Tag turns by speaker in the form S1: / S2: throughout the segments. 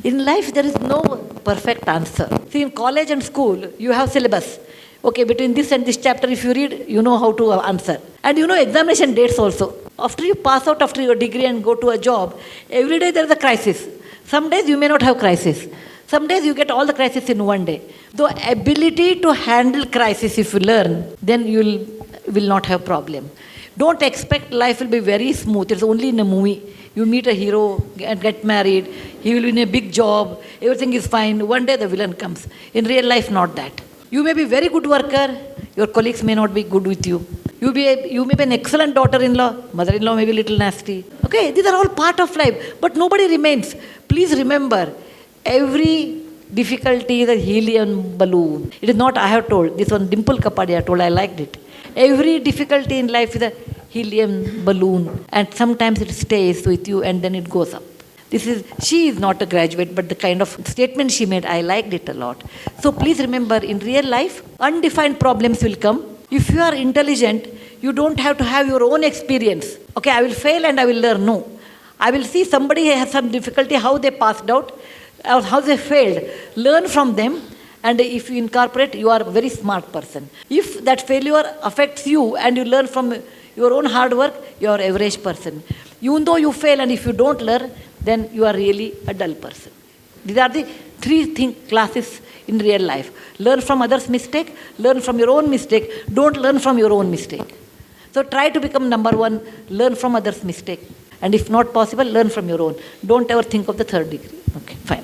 S1: In life, there is no perfect answer. See, in college and school, you have syllabus. Okay, between this and this chapter, if you read, you know how to answer. And you know examination dates also. After you pass out after your degree and go to a job, every day there is a crisis. Some days you may not have crisis. Some days you get all the crisis in one day. The ability to handle crisis, if you learn, then you will not have problem. Don't expect life will be very smooth. It's only in a movie. You meet a hero and get married. He will be in a big job. Everything is fine. One day the villain comes. In real life, not that. You may be very good worker. Your colleagues may not be good with you. You may be an excellent daughter-in-law. Mother-in-law may be a little nasty. Okay, these are all part of life. But nobody remains. Please remember, every difficulty is a helium balloon. It is not I have told. This one Dimple Kapadia told. I liked it. Every difficulty in life is a helium balloon. And sometimes it stays with you and then it goes up. She is not a graduate, but the kind of statement she made, I liked it a lot. So please remember, in real life, undefined problems will come. If you are intelligent, you don't have to have your own experience. Okay, I will fail and I will learn. No. I will see somebody has some difficulty, how they passed out, or how they failed. Learn from them, and if you incorporate, you are a very smart person. If that failure affects you and you learn from your own hard work, you are an average person. Even though you fail and if you don't learn, then you are really a dull person. These are the three classes in real life. Learn from others' mistake, learn from your own mistake, don't learn from your own mistake. So try to become number one, learn from others' mistake. And if not possible, learn from your own. Don't ever think of the third degree. Okay, fine.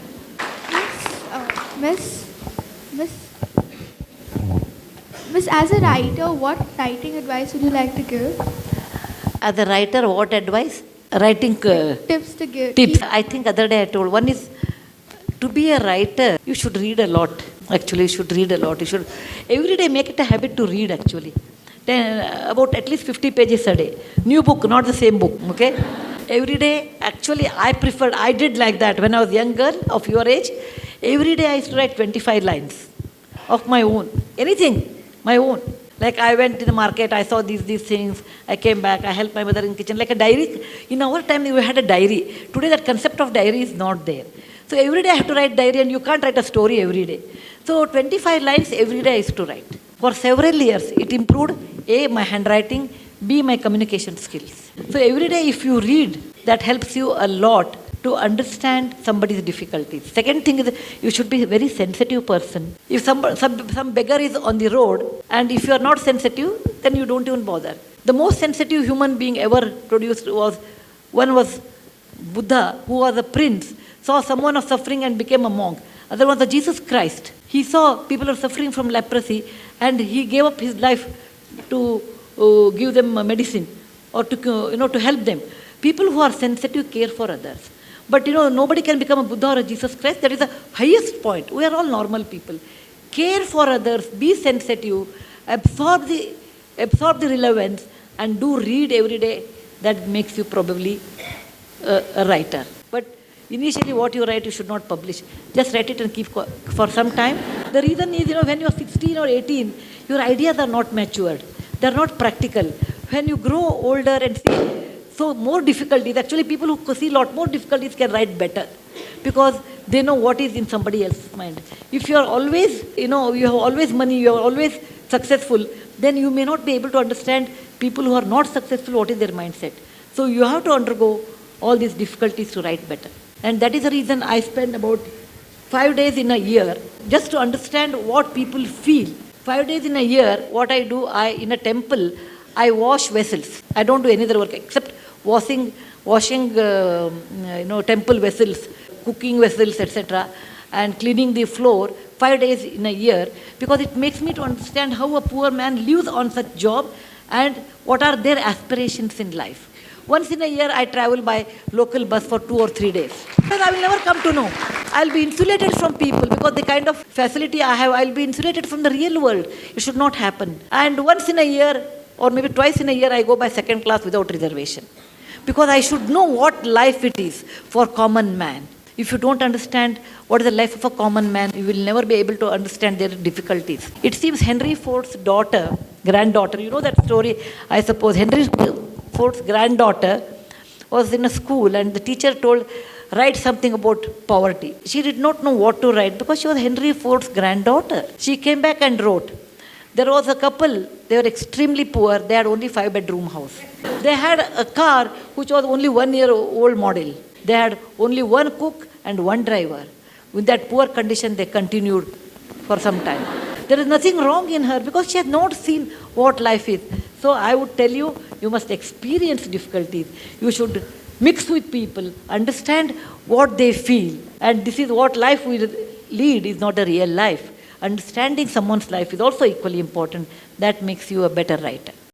S2: Miss, as a writer, what writing advice would you like to give?
S1: As a writer, what advice? Writing
S2: tips to give.
S1: Tips. I think other day I told. One is, to be a writer, you should read a lot. Actually, you should read a lot. You should every day make it a habit to read, actually. About at least 50 pages a day. New book, not the same book, okay? Every day, actually, I did like that when I was young girl of your age. Every day I used to write 25 lines of my own. Anything, my own. Like I went to the market, I saw these things, I came back, I helped my mother in kitchen, like a diary. In our time, we had a diary. Today, that concept of diary is not there. So every day I have to write diary, and you can't write a story every day. So 25 lines every day I used to write. For several years, it improved A, my handwriting, B, my communication skills. So every day if you read, that helps you a lot to understand somebody's difficulties. Second thing is, you should be a very sensitive person. If some beggar is on the road, and if you are not sensitive, then you don't even bother. The most sensitive human being ever produced was Buddha, who was a prince, saw someone was suffering and became a monk. Other was Jesus Christ. He saw people are suffering from leprosy, and he gave up his life to give them medicine or to help them. People who are sensitive care for others. But nobody can become a Buddha or a Jesus Christ. That is the highest point. We are all normal people. Care for others, be sensitive, absorb the relevance, and do read every day. That makes you probably a writer. But initially what you write, you should not publish. Just write it and keep for some time. The reason is, when you are 16 or 18, your ideas are not matured. They are not practical. When you grow older and see, so more difficulties, actually people who see a lot more difficulties can write better, because they know what is in somebody else's mind. If you are always, you have always money, you are always successful, then you may not be able to understand people who are not successful, what is their mindset. So you have to undergo all these difficulties to write better. And that is the reason I spend about 5 days in a year just to understand what people feel. 5 days in a year, what I do, in a temple, I wash vessels. I don't do any other work except washing temple vessels, cooking vessels, etc., and cleaning the floor 5 days in a year, because it makes me to understand how a poor man lives on such job and what are their aspirations in life. Once in a year, I travel by local bus for 2 or 3 days. But I will never come to know. I'll be insulated from people, because the kind of facility I have, I'll be insulated from the real world. It should not happen. And once in a year, or maybe twice in a year, I go by second class without reservation. Because I should know what life it is for common man. If you don't understand what is the life of a common man, you will never be able to understand their difficulties. It seems Henry Ford's granddaughter, you know that story, I suppose. Henry Ford's granddaughter was in a school, and the teacher told, write something about poverty. She did not know what to write because she was Henry Ford's granddaughter. She came back and wrote. There was a couple, they were extremely poor, they had only 5-bedroom house. They had a car which was only 1 year old model. They had only one cook and one driver. With that poor condition, they continued for some time. There is nothing wrong in her because she has not seen what life is. So I would tell you, you must experience difficulties. You should mix with people, understand what they feel. And this is what life we lead is not a real life. Understanding someone's life is also equally important. That makes you a better writer.